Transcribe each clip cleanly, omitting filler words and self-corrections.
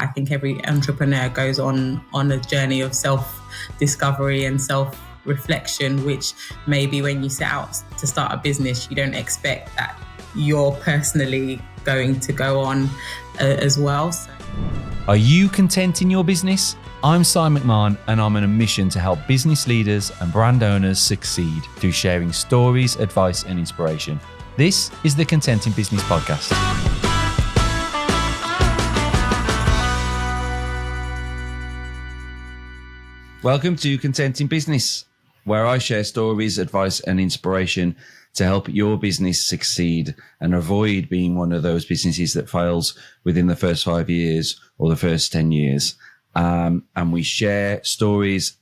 I think every entrepreneur goes on a journey of self-discovery and self-reflection, which maybe when you set out to start a business, you don't expect that you're personally going to go on as well. So. Are you content in your business? I'm Si McMahon, and I'm on a mission to help business leaders and brand owners succeed through sharing stories, advice, and inspiration. This is the Content in Business podcast. Welcome to Content in Business, where I share stories, advice, and inspiration to help your business succeed and avoid being one of those businesses that fails within the first 5 years or the first 10 years. And we share stories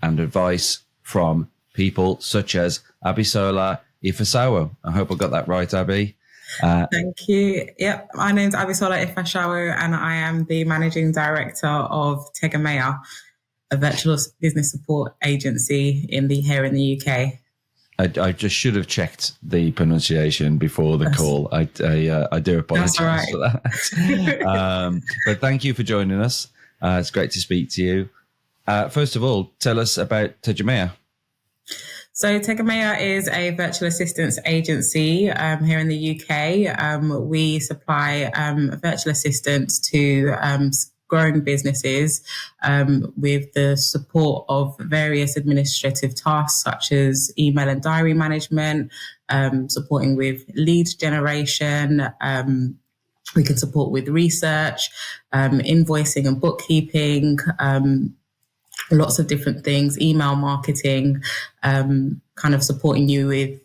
and advice from people such as Abisola Ifasawo. I hope I got that right, Abby. Thank you. Yep, my name's Abisola Ifasawo, and I am the Managing Director of Tegemea, a virtual business support agency here in the UK. I just should have checked the pronunciation before the call. I do apologise for that. But thank you for joining us. It's great to speak to you. First of all, tell us about Tegemea. So Tegemea is a virtual assistance agency here in the UK. We supply virtual assistants to growing businesses with the support of various administrative tasks such as email and diary management, supporting with lead generation. We can support with research, invoicing and bookkeeping, lots of different things, email marketing, kind of supporting you with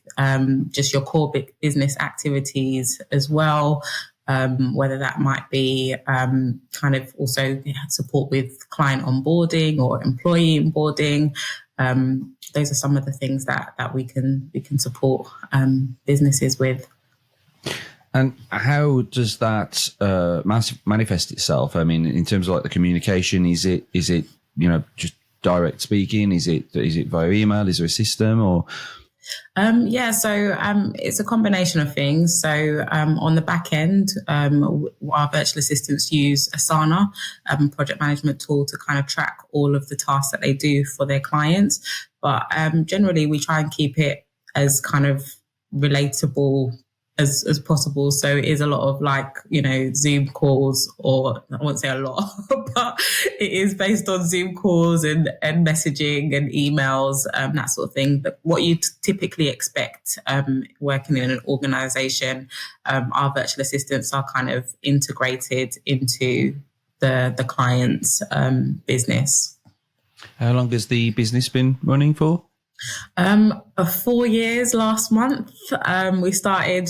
just your core business activities as well. Whether that might be kind of also support with client onboarding or employee onboarding. Those are some of the things that we can support businesses with. And how does that manifest itself? I mean, in terms of like the communication, is it just direct speaking? Is it via email? Is there a system or? So it's a combination of things. So on the back end, our virtual assistants use Asana, project management tool, to kind of track all of the tasks that they do for their clients. But generally, we try and keep it as kind of relatable as possible. So it is a lot of Zoom calls, or I won't say a lot, but it is based on Zoom calls and messaging and emails, that sort of thing. But what you typically expect working in an organisation, our virtual assistants are kind of integrated into the client's business. How long has the business been running for? 4 years last month. We started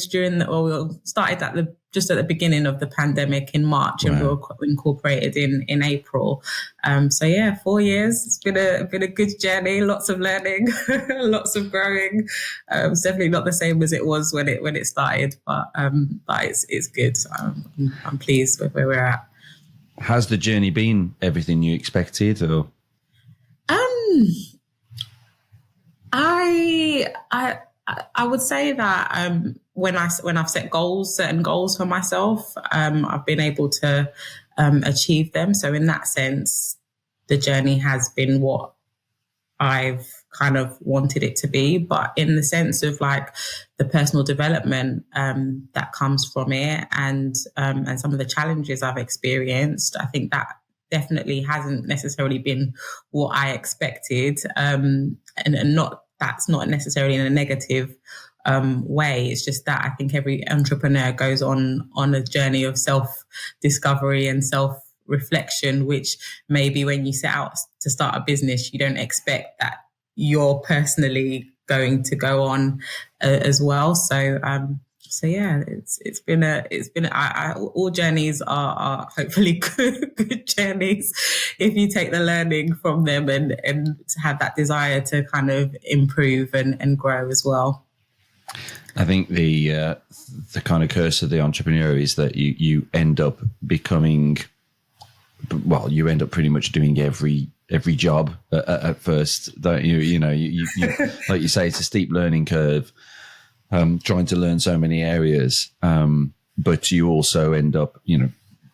just at the beginning of the pandemic in March. Wow. And we were incorporated in April. 4 years. It's been a good journey. Lots of learning, lots of growing. It's definitely not the same as it was when it started, but it's good. I'm pleased with where we're at. Has the journey been everything you expected, or? I would say that when I've set certain goals for myself, I've been able to achieve them. So in that sense, the journey has been what I've kind of wanted it to be. But in the sense of like the personal development that comes from it, and some of the challenges I've experienced, I think that definitely hasn't necessarily been what I expected, and that's not necessarily in a negative way. It's just that I think every entrepreneur goes on a journey of self-discovery and self-reflection, which maybe when you set out to start a business, you don't expect that you're personally going to go on as well. So yeah, it's been all journeys are hopefully good journeys if you take the learning from them and have that desire to kind of improve and grow as well. I think the kind of curse of the entrepreneur is that you end up becoming, well, you end up pretty much doing every job at first, don't you? You know, you like you say, it's a steep learning curve. Trying to learn so many areas, but you also end up,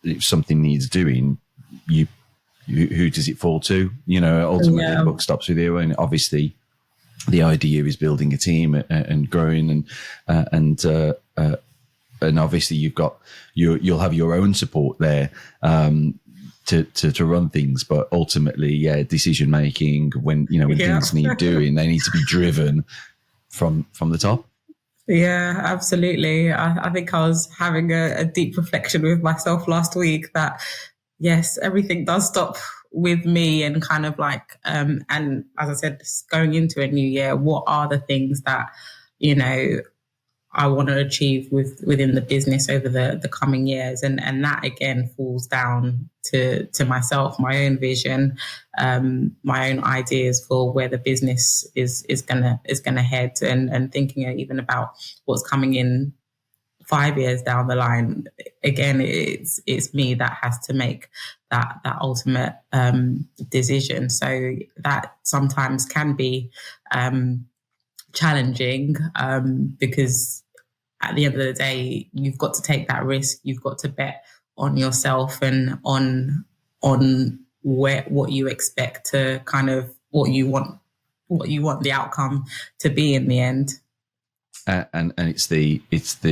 if something needs doing, who does it fall to? Ultimately the book stops with you, and obviously the idea is building a team and growing, and obviously you'll have your own support there to run things, but ultimately, decision making when things need doing, they need to be driven from the top. Yeah, absolutely. I think I was having a deep reflection with myself last week that yes, everything does stop with me, and kind of like, and as I said, going into a new year, what are the things that, I want to achieve within the business over the coming years, and that again falls down to myself, my own vision, my own ideas for where the business is gonna head, and thinking even about what's coming in 5 years down the line. Again, it's me that has to make that ultimate decision. So that sometimes can be challenging, because at the end of the day, you've got to take that risk. You've got to bet on yourself and on what you expect to kind of what you want the outcome to be in the end. And it's the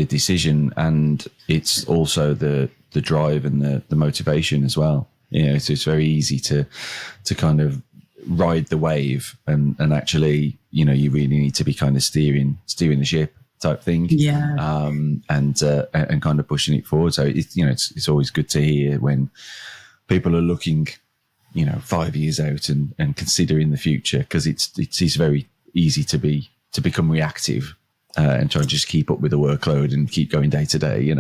decision, and it's also the drive and the motivation as well. So it's very easy to kind of ride the wave, and actually, you really need to be kind of steering the ship type thing, and kind of pushing it forward. So it's always good to hear when people are looking 5 years out and considering the future, because it's very easy to become reactive and try and just keep up with the workload and keep going day to day.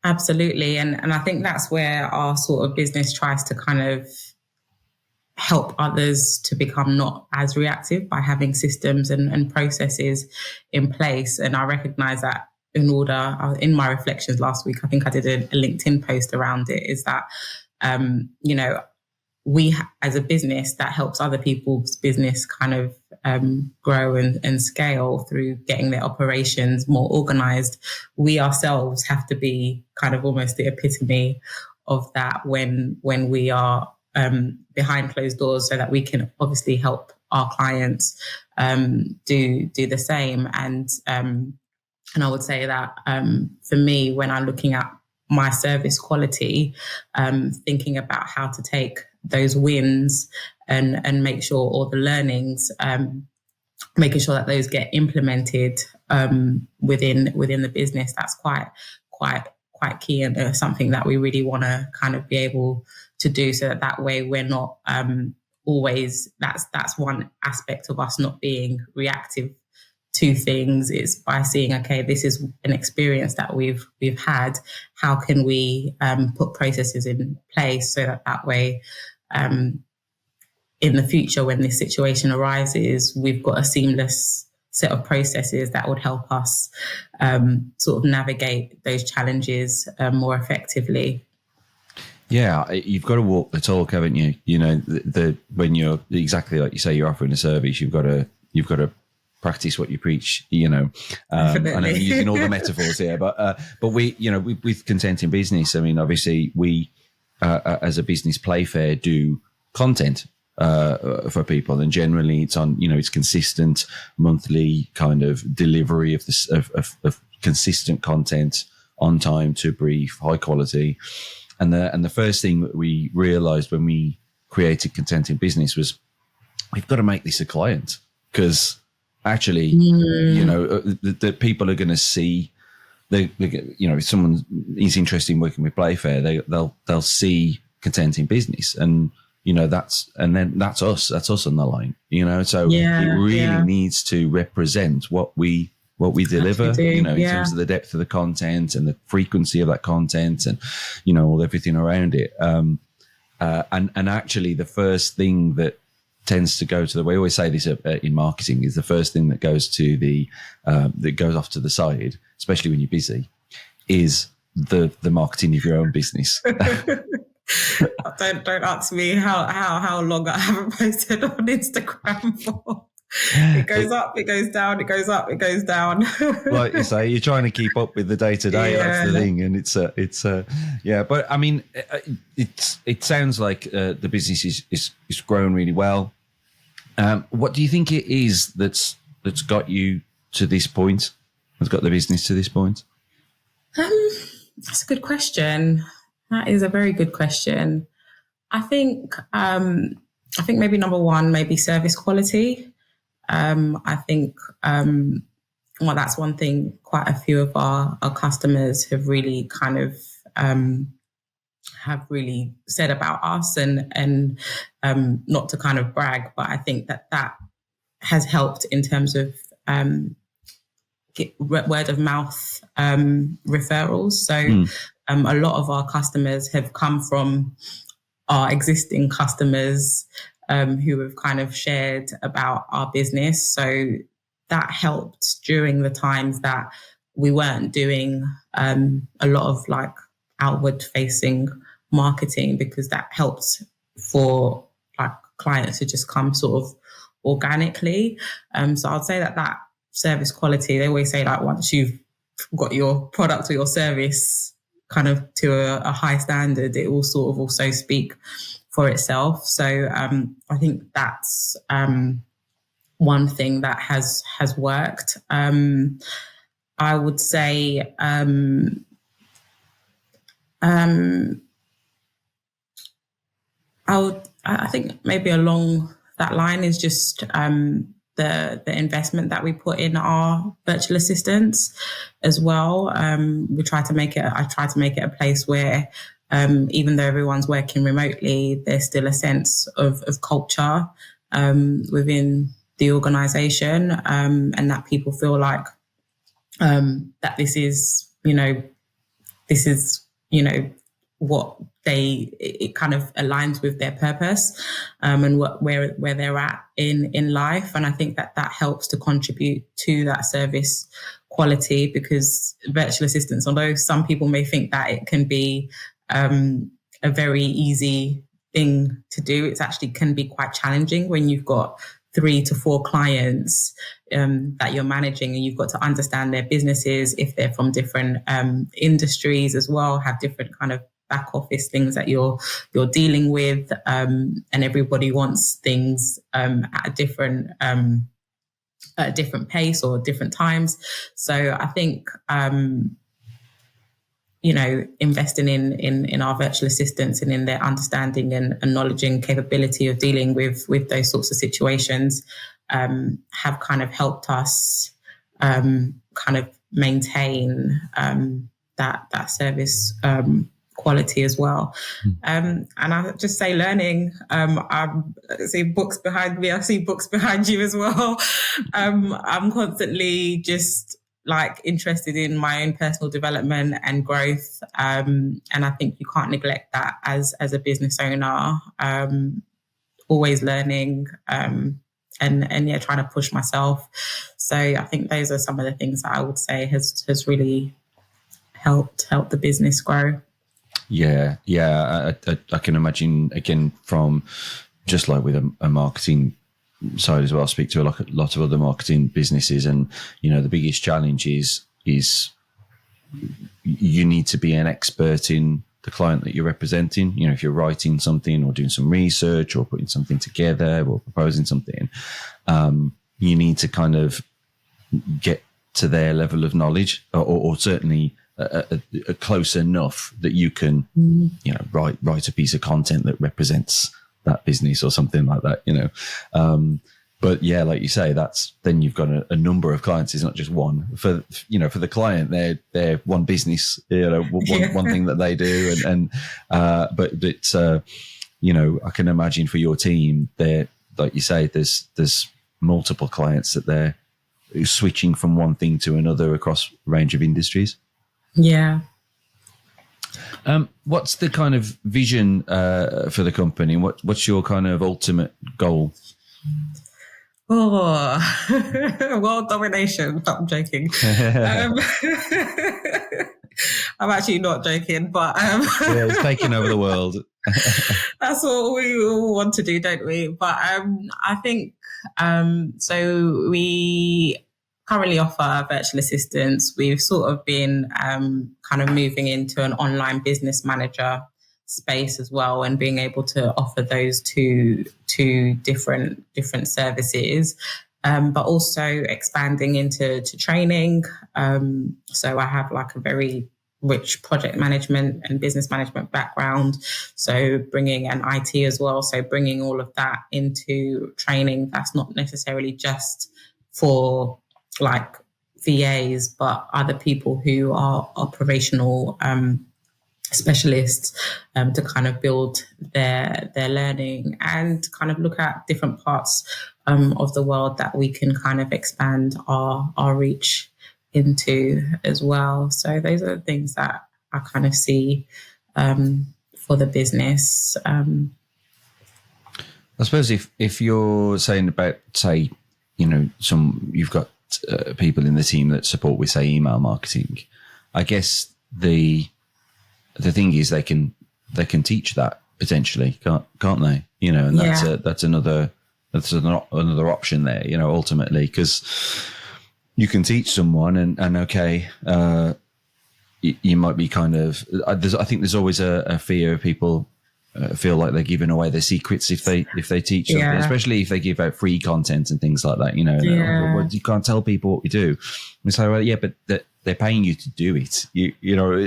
Absolutely, and I think that's where our sort of business tries to kind of help others to become not as reactive by having systems and processes in place. And I recognize that in my reflections last week, I think I did a LinkedIn post around it, is that, we as a business that helps other people's business kind of grow and scale through getting their operations more organized. We ourselves have to be kind of almost the epitome of that when we are behind closed doors, so that we can obviously help our clients do the same. And I would say that for me, when I'm looking at my service quality, thinking about how to take those wins and make sure all the learnings, making sure that those get implemented within the business, that's quite key, and something that we really want to kind of be able to do, so that way we're not always, that's one aspect of us not being reactive to things. It's by seeing, okay, this is an experience that we've had. How can we put processes in place so that way in the future, when this situation arises, we've got a seamless set of processes that would help us sort of navigate those challenges more effectively. Yeah, you've got to walk the talk, haven't you? When you're, exactly like you say, you're offering a service, you've got to practice what you preach. And I'm using all the metaphors here, but we, with Content in Business, I mean, obviously we as a business, Playfair, do content for people, and generally it's on, it's consistent monthly kind of delivery of this of consistent content on time, to brief, high quality. And the first thing that we realized when we created Content in Business was, we've got to make this a client, because actually, the people are going to see, if someone is interested in working with Playfair, they'll see Content in Business, and that's us on the line. So it really needs to represent what we deliver, in terms of the depth of the content and the frequency of that content, and all everything around it. And actually, the first thing that tends to go to we always say this in marketing, is the first thing that goes to that goes off to the side, especially when you're busy, is the marketing of your own business. Don't ask me how long I haven't posted on Instagram for. It goes up, it goes down, it goes up, it goes down. Like you say, you're trying to keep up with the day to day. That's the thing, and it's yeah. But I mean, it sounds like the business is growing really well. What do you think it is that's got you to this point? Has got the business to this point? That's a good question. That is a very good question. I think maybe number one, maybe service quality. I think, well, that's one thing quite a few of our customers have really kind of, have really said about us and not to kind of brag, but I think that has helped in terms of, word of mouth, referrals. So, a lot of our customers have come from our existing customers, who have kind of shared about our business. So that helped during the times that we weren't doing a lot of like outward facing marketing, because that helped for like clients to just come sort of organically. So I'd say that service quality, they always say like once you've got your product or your service kind of to a high standard, it will sort of also speak for itself. So I think that's one thing that has worked. I would say I think maybe along that line is just the investment that we put in our virtual assistants as well. I try to make it a place where even though everyone's working remotely, there's still a sense of culture within the organisation, and that people feel like that this is what it kind of aligns with their purpose and where they're at in life. And I think that helps to contribute to that service quality, because virtual assistants, although some people may think that it can be a very easy thing to do, it actually can be quite challenging when you've got 3 to 4 clients that you're managing, and you've got to understand their businesses, if they're from different industries as well, have different kind of back office things that you're dealing with, and everybody wants things at a different pace or different times. So I think investing in our virtual assistants and in their understanding and knowledge and capability of dealing with those sorts of situations have kind of helped us kind of maintain that service quality as well. And I just say learning. I see books behind me. I see books behind you as well. I'm constantly just like interested in my own personal development and growth. And I think you can't neglect that as a business owner. Always learning and trying to push myself. So I think those are some of the things that I would say has really helped the business grow. Yeah. I can imagine, again, from just like with a marketing side as well, I speak to a lot of other marketing businesses, and the biggest challenge is you need to be an expert in the client that you're representing. If you're writing something or doing some research or putting something together or proposing something, you need to kind of get to their level of knowledge, or certainly close enough that you can, write a piece of content that represents that business or something like that, But yeah, like you say, then you've got a number of clients. It's not just one. For the client, they're one business, one thing that they do, but it's I can imagine for your team, they're like you say, there's multiple clients that they're switching from one thing to another across a range of industries. Yeah. What's the kind of vision for the company? What's your kind of ultimate goal? Oh, world domination. I'm joking. I'm actually not joking, but Yeah, it's taking over the world. That's what we all want to do, don't we? But I think so. We currently offer virtual assistants. We've sort of been kind of moving into an online business manager space as well, and being able to offer those two different services. But also expanding into training. So I have like a very rich project management and business management background. So bringing an IT as well. So bringing all of that into training. That's not necessarily just for like VAs, but other people who are operational specialists to kind of build their learning and kind of look at different parts of the world that we can kind of expand our reach into as well. So those are the things that I kind of see for the business. I suppose if you're saying about, say, you've got people in the team that support with, say, email marketing, I guess the thing is they can teach that potentially, can't they? And that's another option there. Ultimately, because you can teach someone, and okay, you might be kind of. I think there's always a fear of people feel like they're giving away their secrets if they teach something, especially if they give out free content and things like that. You can't tell people what we do. And so, well, yeah, but they're paying you to do it.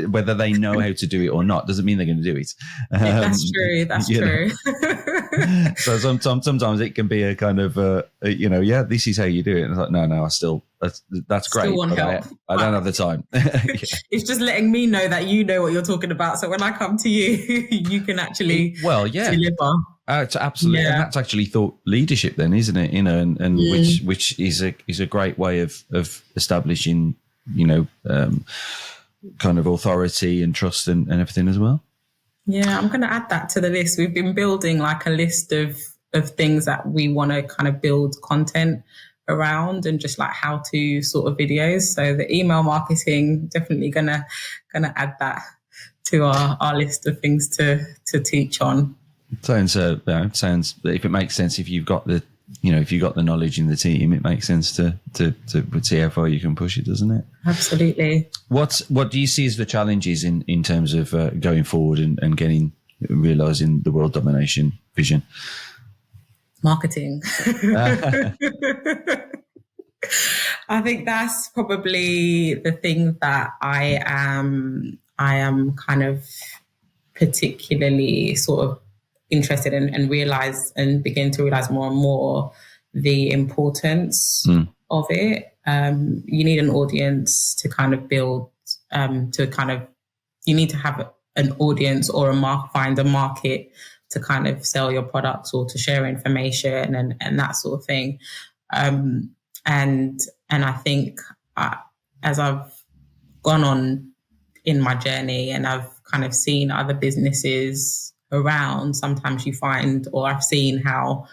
Whether they know how to do it or not doesn't mean they're going to do it. That's true. That's true. So sometimes it can be a kind of, this is how you do it. And it's like, no, that's great. Still want help. I don't have the time. It's just letting me know that you know what you're talking about. So when I come to you, you can actually deliver. Absolutely, and that's actually thought leadership, then, isn't it? And which is a great way of establishing, kind of authority and trust and everything as well. Yeah, I'm going to add that to the list. We've been building like a list of things that we want to kind of build content around, and just like how to sort of videos. So the email marketing, definitely gonna add that to our list of things to teach on. Sounds if it makes sense, if you've got the knowledge in the team, it makes sense to see how far you can push it, doesn't it? Absolutely. What do you see as the challenges in terms of going forward and realizing the world domination vision? Marketing. I think that's probably the thing that I am kind of particularly sort of interested in, and begin to realize more and more the importance of it. You need an audience to kind of build, you need to have an audience or find a market to kind of sell your products or to share information and that sort of thing. And I think as I've gone on in my journey and I've kind of seen other businesses around, sometimes you find, or I've seen how,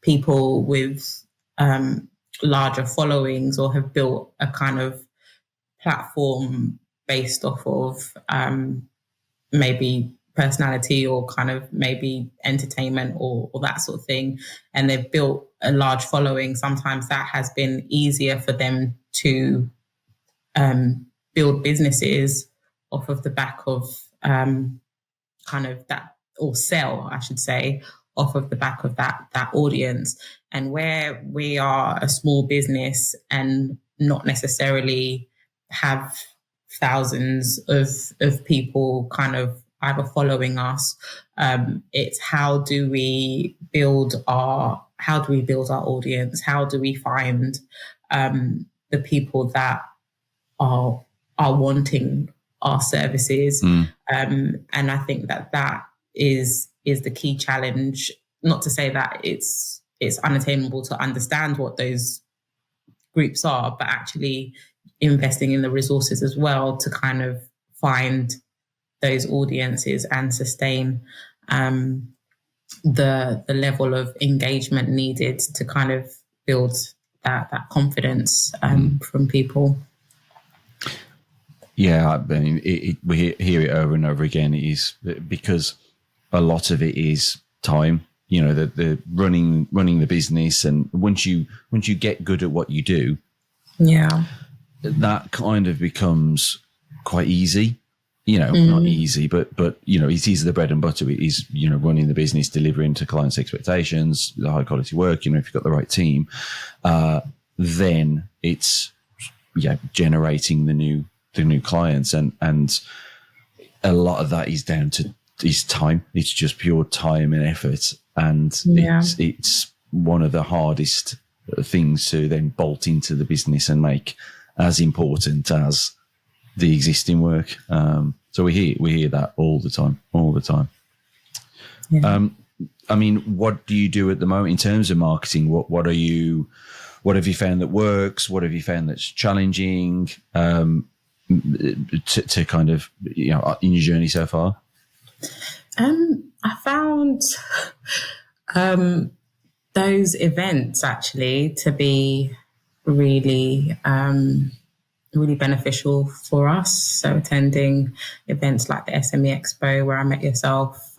people with larger followings or have built a kind of platform based off of maybe personality or kind of maybe entertainment or that sort of thing, and they've built a large following. Sometimes that has been easier for them to build businesses off of the back of kind of that, or sell, I should say, off of the back of that audience. And where we are a small business and not necessarily have thousands of people kind of either following us, it's how do we build our audience? How do we find the people that are wanting our services? And I think that is the key challenge. Not to say that it's unattainable to understand what those groups are, but actually investing in the resources as well to kind of find those audiences and sustain the level of engagement needed to kind of build that confidence from people. Yeah, I mean, we hear it over and over again. It is because a lot of it is time. You know, the running the business, and once you get good at what you do, yeah, that kind of becomes quite easy. You know, not easy, but you know, it is the bread and butter. It is, you know, running the business, delivering to clients' expectations, the high quality work. You know, if you've got the right team, then it's generating the new clients, and a lot of that is down to time. It's just pure time and effort, and it's one of the hardest things to then bolt into the business and make as important as the existing work. So we hear that all the time. Yeah. I mean, what do you do at the moment in terms of marketing? What have you found that works? What have you found that's challenging to kind of, you know, in your journey so far? I found those events actually to be really really beneficial for us. So attending events like the SME Expo, where I met yourself,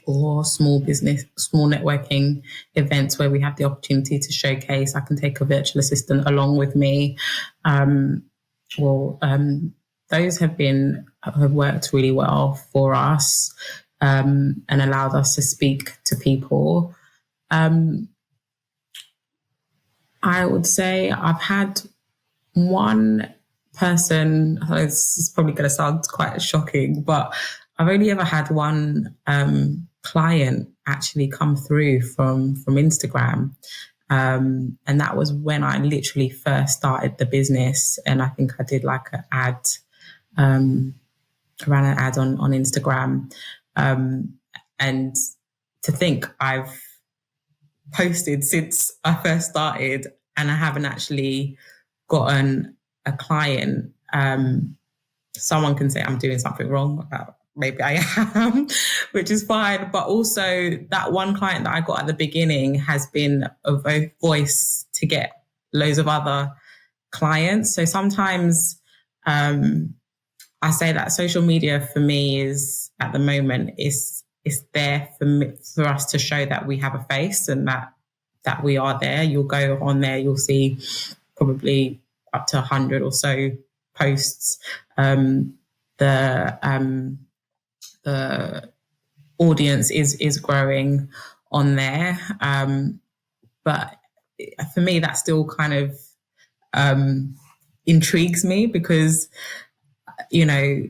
or small networking events where we have the opportunity to showcase. I can take a virtual assistant along with me. Those have worked really well for us, and allowed us to speak to people. I would say I've had one person, this is probably going to sound quite shocking, but I've only ever had one client actually come through from Instagram. And that was when I literally first started the business. And I think I did like an ad, ran an ad on Instagram. And to think I've posted since I first started and I haven't actually gotten a client. Someone can say I'm doing something wrong. Maybe I am, which is fine. But also that one client that I got at the beginning has been a voice to get loads of other clients. So sometimes I say that social media for me is, at the moment, is there for us to show that we have a face and that we are there. You'll go on there, you'll see probably up to 100 or so posts. The audience is growing on there. But for me, that still kind of intrigues me because, you know,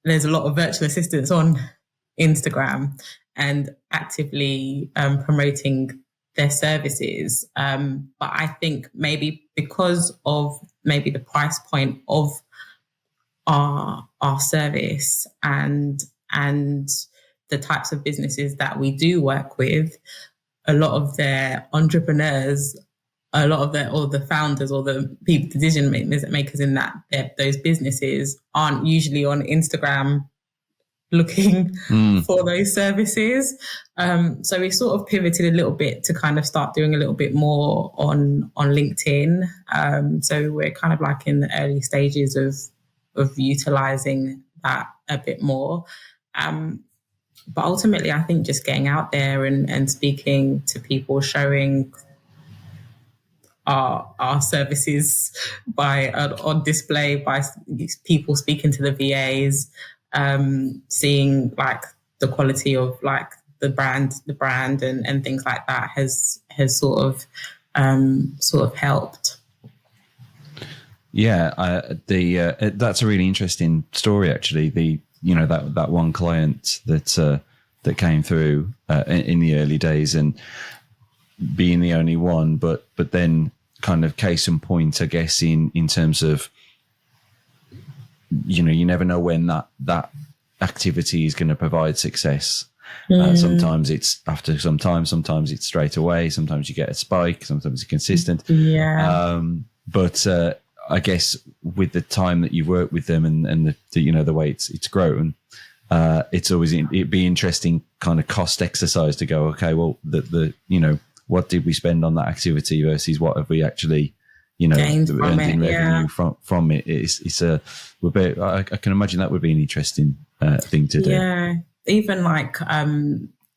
there's a lot of virtual assistants on Instagram and actively promoting their services. But I think maybe because of maybe the price point of our service and the types of businesses that we do work with, a lot of their entrepreneurs, or the founders or the people, the decision makers in those businesses aren't usually on Instagram looking for those services. So we sort of pivoted a little bit to kind of start doing a little bit more on LinkedIn. So we're kind of like in the early stages of utilizing that a bit more. But ultimately, I think just getting out there and speaking to people, showing our services on display by people speaking to the VAs, seeing like the quality of like the brand and things like that has sort of helped. Yeah, that's a really interesting story, actually. That one client that came through in the early days and being the only one, but then kind of case in point, I guess, in terms of, you know, you never know when that activity is going to provide success. Sometimes it's after some time, sometimes it's straight away, sometimes you get a spike, sometimes it's consistent. Yeah. But I guess with the time that you've worked with them and the way it's grown, it's always it'd be interesting kind of cost exercise to go, okay, well, the what did we spend on that activity versus what have we actually, gained from earning it, revenue from it. I can imagine that would be an interesting thing to do. Yeah, even like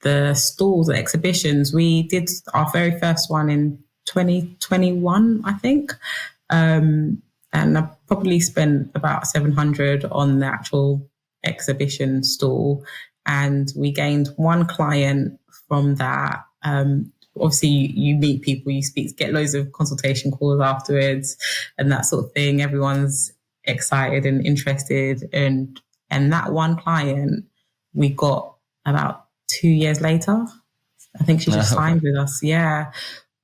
the stalls, the exhibitions. We did our very first one in 2021, I think. And I probably spent about 700 on the actual exhibition stall. And we gained one client from that. Obviously, you meet people, you speak, get loads of consultation calls afterwards and that sort of thing. Everyone's excited and interested. And that one client we got about 2 years later. I think she just signed with us. Yeah.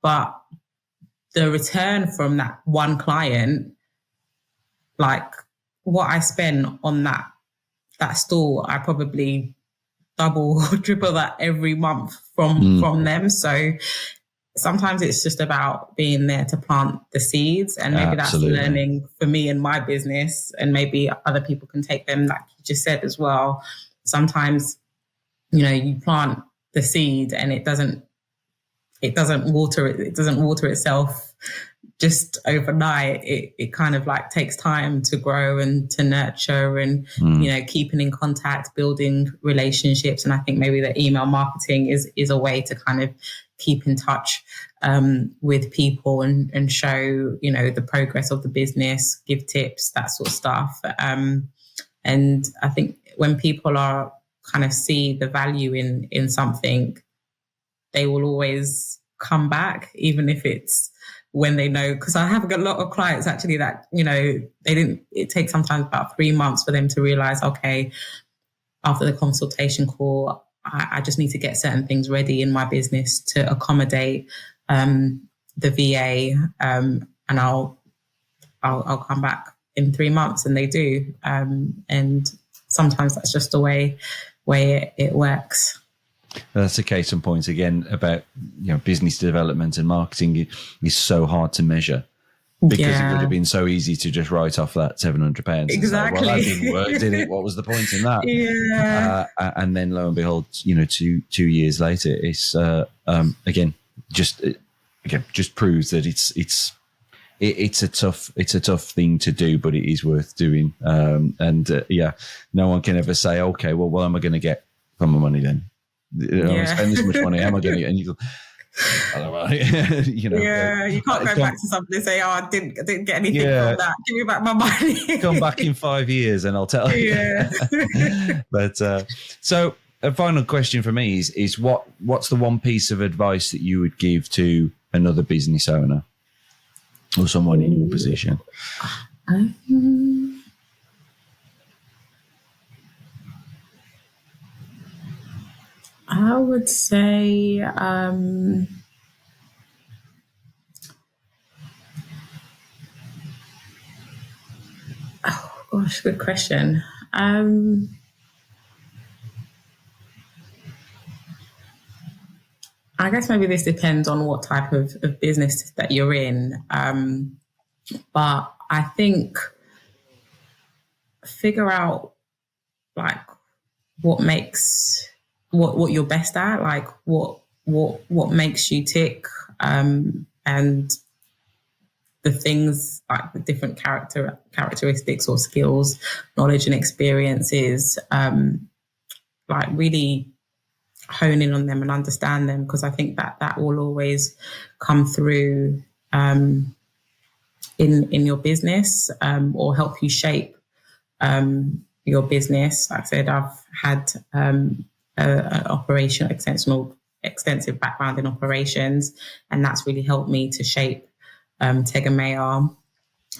But the return from that one client, like what I spent on that stall, I probably double or triple that every month from them. So sometimes it's just about being there to plant the seeds, and maybe Absolutely. That's learning for me in my business, and maybe other people can take them, like you just said as well. Sometimes, you plant the seed and it doesn't water itself just overnight. It kind of like takes time to grow and to nurture and, keeping in contact, building relationships. And I think maybe the email marketing is a way to kind of keep in touch with people and show, the progress of the business, give tips, that sort of stuff. And I think when people are kind of see the value in something, they will always come back, even if it's when they know, because I have got a lot of clients actually that, it takes sometimes about 3 months for them to realize, okay, after the consultation call, I just need to get certain things ready in my business to accommodate the VA, and I'll come back in 3 months, and they do. And sometimes that's just the way it works. That's a case in point again about business development and marketing is so hard to measure, because it would have been so easy to just write off that £700. Exactly. Well, that didn't work, did it? What was the point in that? Yeah. And then lo and behold, 2 years later, it's just proves that it's a tough thing to do, but it is worth doing. No one can ever say, okay, well, what am I going to get from my money then? I spend this much money, how am I going to get? And you go, I don't know, you can't go back to somebody and say, "Oh, I didn't get anything from that. Give me back my money." Come back in 5 years, and I'll tell you. Yeah. But so a final question for me is what's the one piece of advice that you would give to another business owner or someone in your position? I would say, good question. I guess maybe this depends on what type of business that you're in. But I think figure out like what you're best at, like what makes you tick, and the things like the different characteristics or skills, knowledge and experiences, like really hone in on them and understand them, because I think that will always come through in your business, or help you shape your business. Like I said, I've had an extensive background in operations, and that's really helped me to shape Tegemea.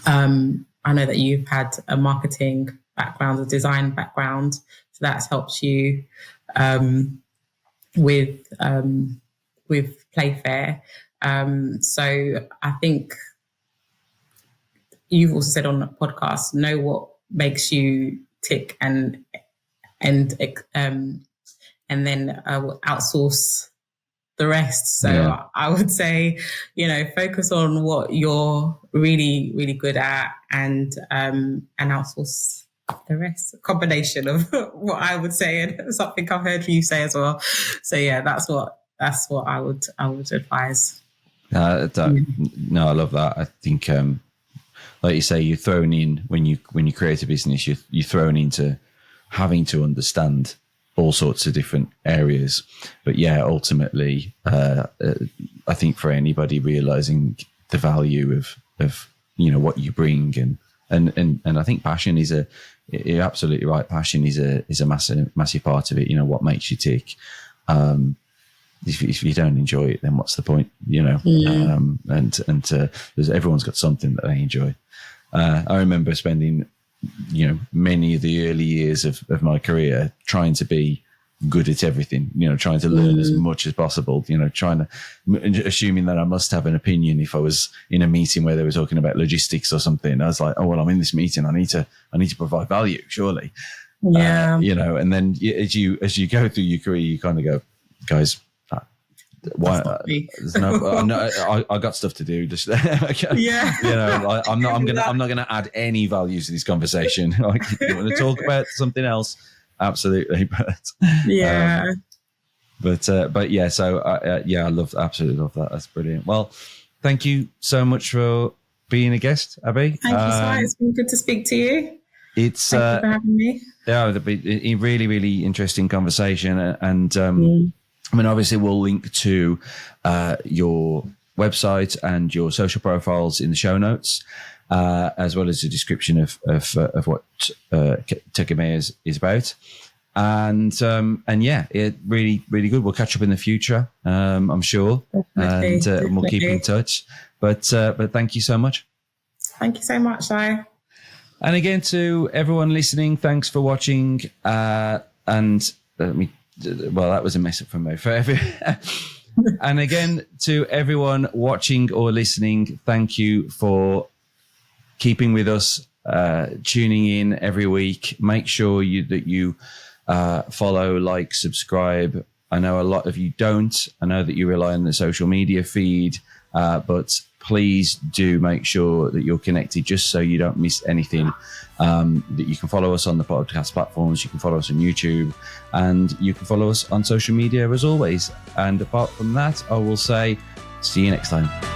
I know that you've had a marketing background, a design background, so that's helped you with Playfair. So I think you've also said on the podcast, know what makes you tick, and then outsource the rest. So I would say, focus on what you're really, really good at, and outsource the rest. A combination of what I would say and something I've heard you say as well. So yeah, that's what I would advise. No, I love that. I think, like you say, you're thrown in when you create a business. You're thrown into having to understand all sorts of different areas. But yeah, ultimately, I think for anybody realizing the value of what you bring and I think passion is you're absolutely right. Passion is a massive part of it. What makes you tick. If you don't enjoy it, then what's the point? Everyone's got something that they enjoy. I remember spending, many of the early years of my career trying to be good at everything, trying to learn as much as possible, assuming that I must have an opinion if I was in a meeting where they were talking about logistics or something. I was like, oh, well, I'm in this meeting. I need to provide value, surely. Yeah. And then as you go through your career, you kind of go, guys, why? There's I got stuff to do. Just yeah. I'm not gonna add any value to this conversation. Like, you want to talk about something else? Absolutely, but yeah. But yeah. So I absolutely love that. That's brilliant. Well, thank you so much for being a guest, Abby. Thank you, Si. It's been good to speak to you. Thank you for having me. Yeah, it'll be a really, really interesting conversation, and I mean, obviously, we'll link to your website and your social profiles in the show notes, as well as a description of what Tegemea is about. And yeah, it really, really good. We'll catch up in the future, I'm sure, and we'll keep in touch. But thank you so much. Thank you so much, Si. And again, to everyone listening, thanks for watching. And that was a mess up from me. And again, to everyone watching or listening, thank you for keeping with us, tuning in every week. Make sure that you follow, like, subscribe. I know a lot of you don't. I know that you rely on the social media feed, but please do make sure that you're connected just so you don't miss anything. That you can follow us on the podcast platforms, you can follow us on YouTube, and you can follow us on social media as always. And apart from that, I will say, see you next time.